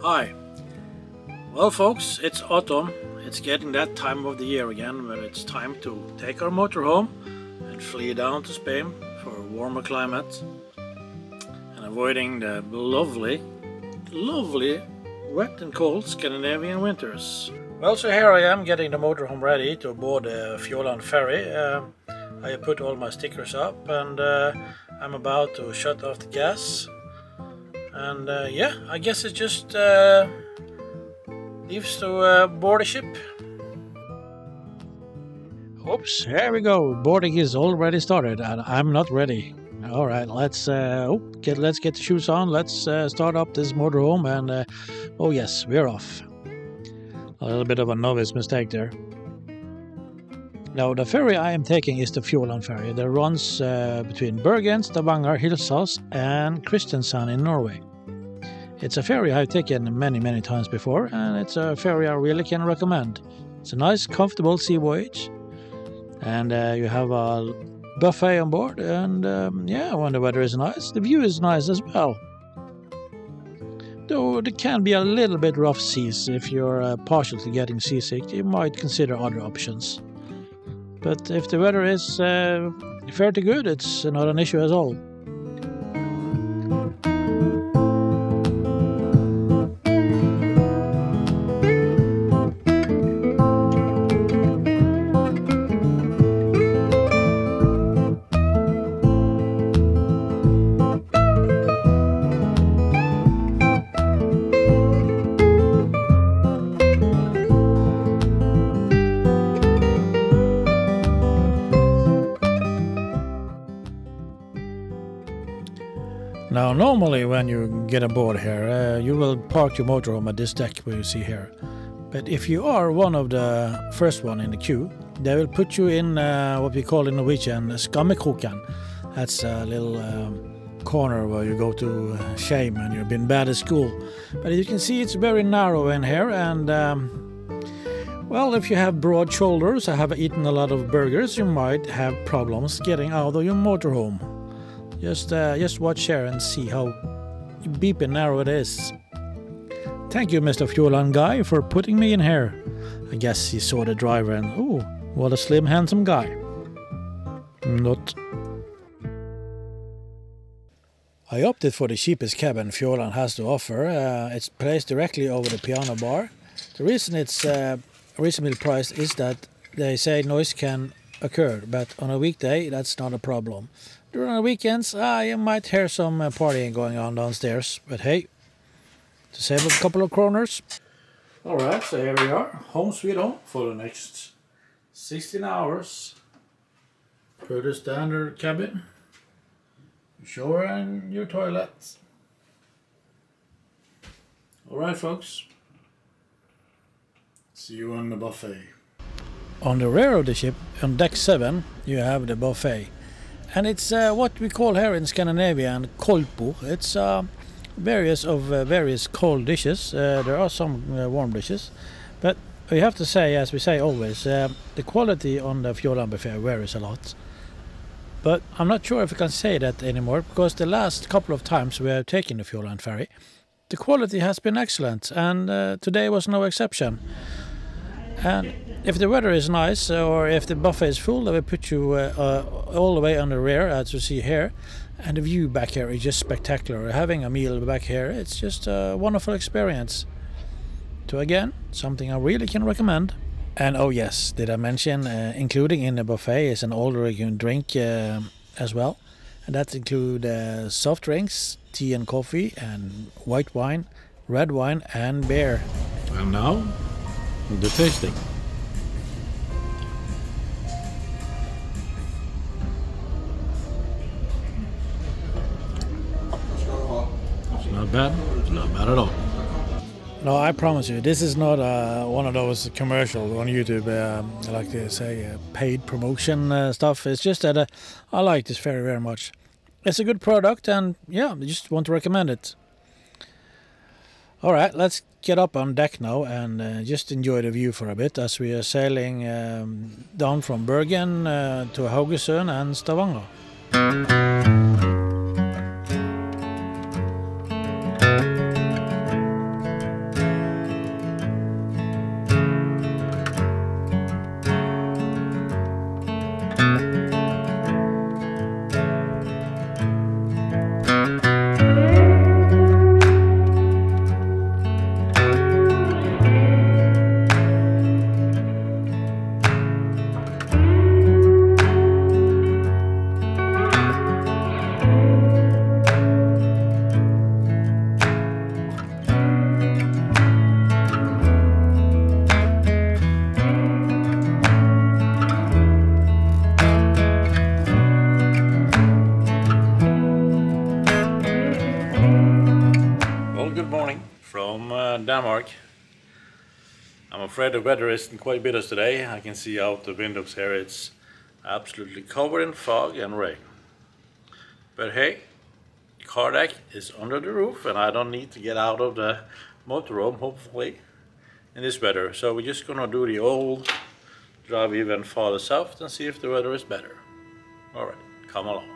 Hi. Well folks, it's autumn. It's getting that time of the year again where it's time to take our motorhome and flee down to Spain for a warmer climate and avoiding the lovely, wet and cold Scandinavian winters. Well, so here I am getting the motorhome ready to board the Fjordland ferry. I put all my stickers up and I'm about to shut off the gas. And yeah, I guess it just leaves to board the ship. Oops, here we go. Boarding is already started and I'm not ready. All right, let's get the shoes on. Let's start up this motorhome and oh yes, we're off. A little bit of a novice mistake there. Now, the ferry I am taking is the Fjordland ferry that runs between Bergen, Stavanger, Hilsås and Kristiansand in Norway. It's a ferry I've taken many times before, and it's a ferry I really can recommend. It's a nice, comfortable sea voyage, and you have a buffet on board, and yeah, when the weather is nice, the view is nice as well. Though there can be a little bit rough seas. If you're partial to getting seasick, you might consider other options. But if the weather is fairly good, it's not an issue at all. Now, normally when you get aboard here, you will park your motorhome at this deck where you see here. But if you are one of the first one in the queue, they will put you in what we call in Norwegian skammekroken. That's a little corner where you go to shame and you've been bad at school. But you can see it's very narrow in here, and well, if you have broad shoulders or have eaten a lot of burgers, you might have problems getting out of your motorhome. Just watch here and see how beeping narrow it is. Thank you, Mr. Fjordland guy, for putting me in here. I guess he saw the driver and, oh, what a slim, handsome guy. Not. I opted for the cheapest cabin Fjordland has to offer. It's placed directly over the piano bar. The reason it's reasonably priced is that they say noise can occur, but on a weekday that's not a problem. During the weekends, you might hear some partying going on downstairs, but hey, to save a couple of kroners. Alright, so here we are, home sweet home for the next 16 hours. Pretty standard cabin, your shower and your toilet. Alright folks, see you on the buffet. On the rear of the ship, on deck 7, you have the buffet. And it's what we call here in Scandinavian koldtbord. It's various cold dishes. There are some warm dishes, but we have to say, as we say always, the quality on the Fjordland buffet varies a lot. But I'm not sure if I can say that anymore, because the last couple of times we have taken the Fjordland ferry, the quality has been excellent, and today was no exception. And if the weather is nice, or if the buffet is full, they will put you all the way on the rear, as you see here. And the view back here is just spectacular. Having a meal back here, it's just a wonderful experience. So again, something I really can recommend. And oh yes, did I mention, including in the buffet is an all-you-can drink as well. And that includes soft drinks, tea and coffee, and white wine, red wine and beer. And now, the tasting. It's not bad. It's not bad at all. No, I promise you, this is not one of those commercials on YouTube, I like to say, paid promotion stuff. It's just that I like this very much. It's a good product, and yeah, I just want to recommend it. Alright, let's get up on deck now and just enjoy the view for a bit as we are sailing down from Bergen to Haugesund and Stavanger. good morning from Denmark. I'm afraid the weather isn't quite better today. I can see out the windows here it's absolutely covered in fog and rain. But hey, the car deck is under the roof and I don't need to get out of the motorhome, hopefully, in this weather. So we're just gonna do the old drive even farther south and see if the weather is better. Alright, come along.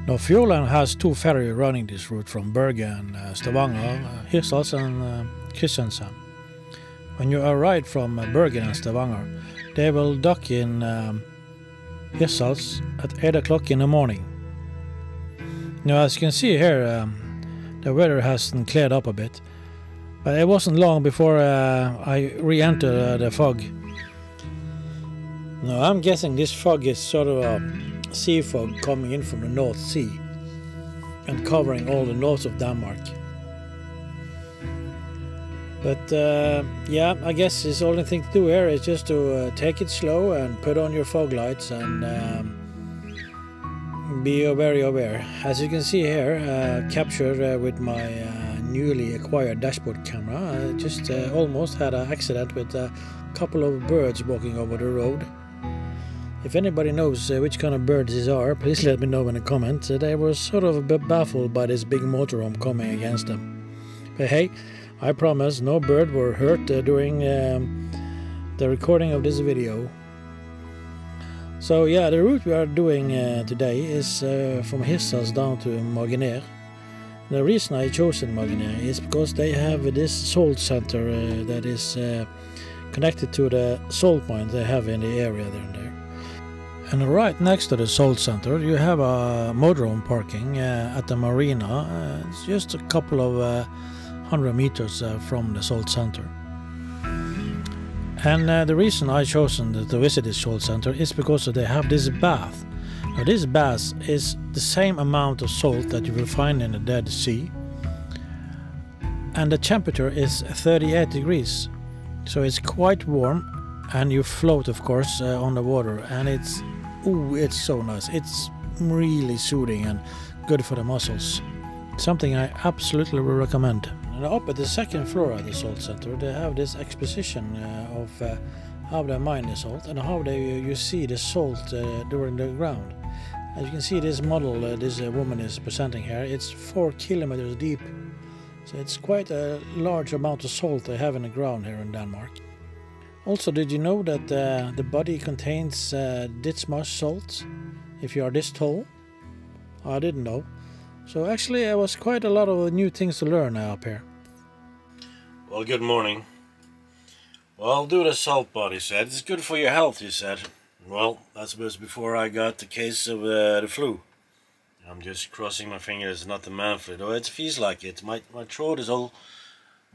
Now, Fjordland has two ferries running this route from Bergen, Stavanger, Hirtshals and Kristiansand. When you arrive from Bergen and Stavanger, they will dock in Hirtshals at 8 o'clock in the morning. Now, as you can see here, the weather has cleared up a bit, but it wasn't long before I re-entered the fog. Now, I'm guessing this fog is sort of a sea fog coming in from the North Sea and covering all the north of Denmark. But yeah, I guess the only thing to do here is just to take it slow and put on your fog lights and be very aware. As you can see here, captured with my newly acquired dashboard camera, I just almost had an accident with a couple of birds walking over the road. If anybody knows which kind of birds these are, please let me know in the comments. They were sort of a bit baffled by this big motorhome coming against them. But hey, I promise no bird were hurt during the recording of this video. So yeah, the route we are doing today is from Hirtshals down to Marginer. The reason I chosen Marginer is because they have this salt center that is connected to the salt mine they have in the area there. And right next to the salt center you have a motorhome parking at the marina. It's just a couple of 100 meters from the salt center. And the reason I chosen to visit this salt center is because they have this bath. Now this bath is the same amount of salt that you will find in the Dead Sea. And the temperature is 38 degrees. So it's quite warm and you float of course on the water, and it's so nice. It's really soothing and good for the muscles. Something I absolutely will recommend. And up at the second floor at the salt center they have this exposition of how they mine the salt and how you see the salt during the ground. As you can see, this model this woman is presenting here, it's 4 kilometers deep. So it's quite a large amount of salt they have in the ground here in Denmark. Also, did you know that the body contains this much salt if you are this tall? I didn't know. So actually there was quite a lot of new things to learn up here. Well, good morning. Well, do the salt body, he said. It's good for your health, he said. Well, that was before I got the case of the flu. I'm just crossing my fingers, not the man flu, though it feels like it. My throat is all...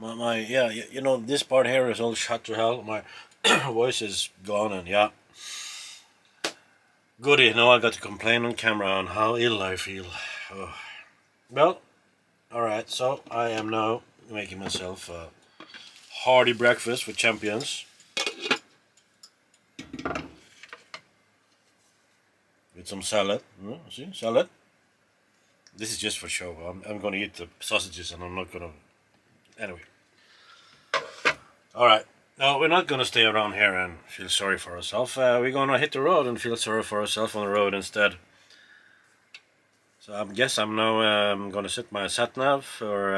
yeah, you know, this part here is all shut to hell. My voice is gone, and yeah. Goody, now I got to complain on camera on how ill I feel. Oh. Well, alright, so I am now making myself a hearty breakfast for champions. With some salad. See, salad. This is just for show. I'm going to eat the sausages and I'm not going to... Anyway. Alright. Now, we're not going to stay around here and feel sorry for ourselves. We're going to hit the road and feel sorry for ourselves on the road instead. So I guess I'm now going to set my sat-nav for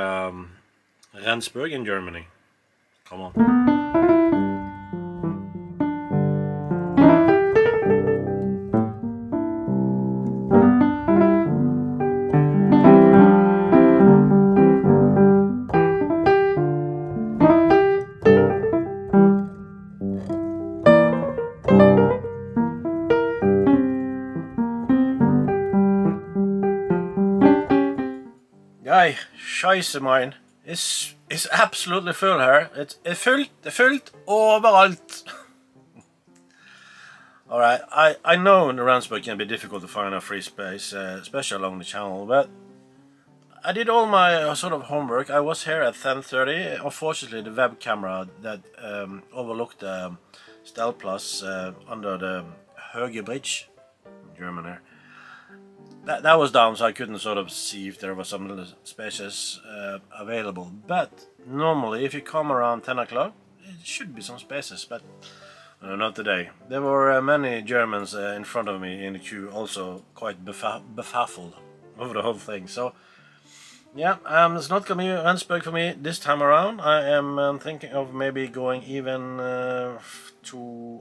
Rendsburg in Germany. Come on. Nei, scheisse mine. It's absolutely full here. It's fullt overalt. Alright, I know in the Rendsburg can be difficult to find a free space, especially along the channel, but I did all my sort of homework. I was here at 10:30. Unfortunately, the web camera that overlooked the Stellplatz under the Höge Bridge in Germany, that was down, so I couldn't sort of see if there was some little spaces available. But normally, if you come around 10 o'clock, it should be some spaces, but not today. There were many Germans in front of me in the queue, also quite befuddled over the whole thing. So yeah, it's not gonna be Rendsburg for me this time around. I am thinking of maybe going even down to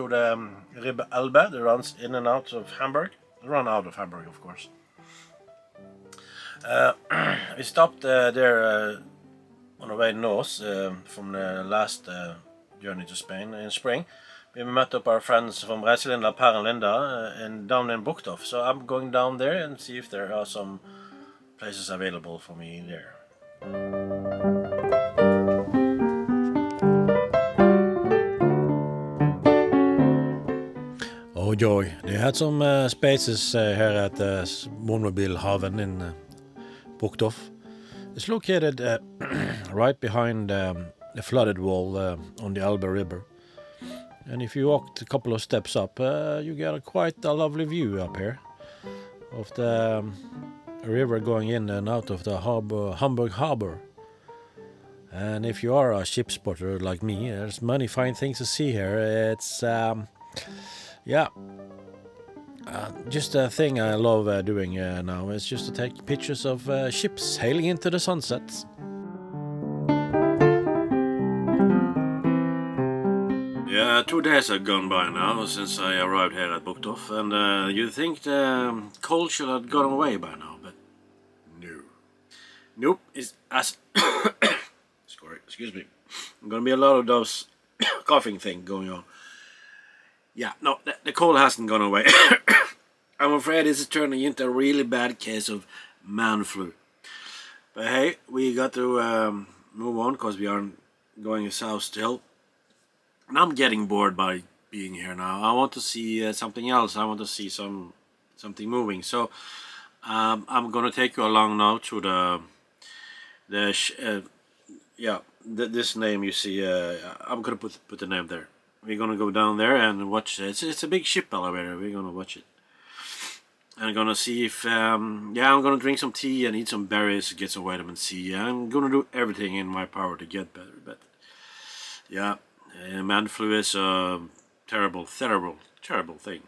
the Ribbe Elbe that runs in and out of Hamburg. Run out of Hamburg, of course. We stopped there on the way north from the last journey to Spain in spring. We met up our friends from Reiselinda, Per and Linda, and down in Buchthof. So I'm going down there and see if there are some places available for me there. Oh joy, they had some spaces here at Wohnmobilhaven in Buchthof. It's located right behind the flooded wall on the Elbe River. And if you walk a couple of steps up, you get quite a lovely view up here of the river going in and out of the Hamburg harbor. And if you are a ship spotter like me, there's many fine things to see here. It's yeah, just a thing I love doing now is just to take pictures of ships sailing into the sunsets. Yeah, 2 days have gone by now since I arrived here at Buchthof, and you'd think the cold should have gone away by now, but no. Nope, it's as sorry, excuse me. Gonna be a lot of those coughing thing going on. Yeah, no, the cold hasn't gone away. I'm afraid this is turning into a really bad case of man flu. But hey, we got to move on because we aren't going south still. And I'm getting bored by being here now. I want to see something else. I want to see something moving. So I'm gonna take you along now to this name you see. I'm gonna put the name there. We're gonna go down there and watch it. It's a big ship elevator. We're gonna watch it. I'm gonna see if I'm gonna drink some tea and eat some berries, get some vitamin C. I'm gonna do everything in my power to get better. But yeah, man flu is a terrible thing.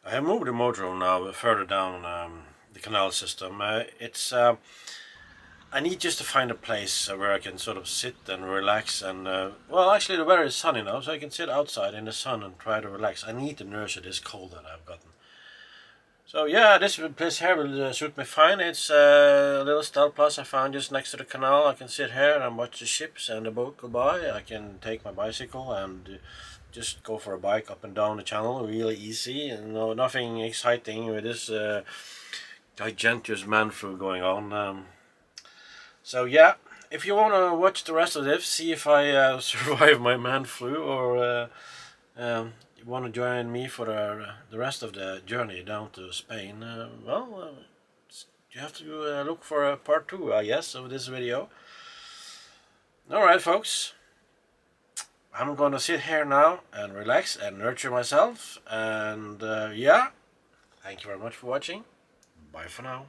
I moved the motorhome now further down the canal system. I need just to find a place where I can sort of sit and relax and well, actually the weather is sunny now, so I can sit outside in the sun and try to relax. I need to nurture this cold that I've gotten. So yeah, this place here will suit me fine. It's a little Stellplatz I found just next to the canal. I can sit here and watch the ships and the boat go by. I can take my bicycle and just go for a bike up and down the channel, really easy, and nothing exciting with this gigantic man flu going on. So yeah, if you want to watch the rest of this, see if I survive my man flu, or you want to join me for the rest of the journey down to Spain, well, you have to look for a part 2, I guess, of this video. Alright folks, I'm gonna sit here now and relax and nurture myself. And yeah, thank you very much for watching. Bye for now.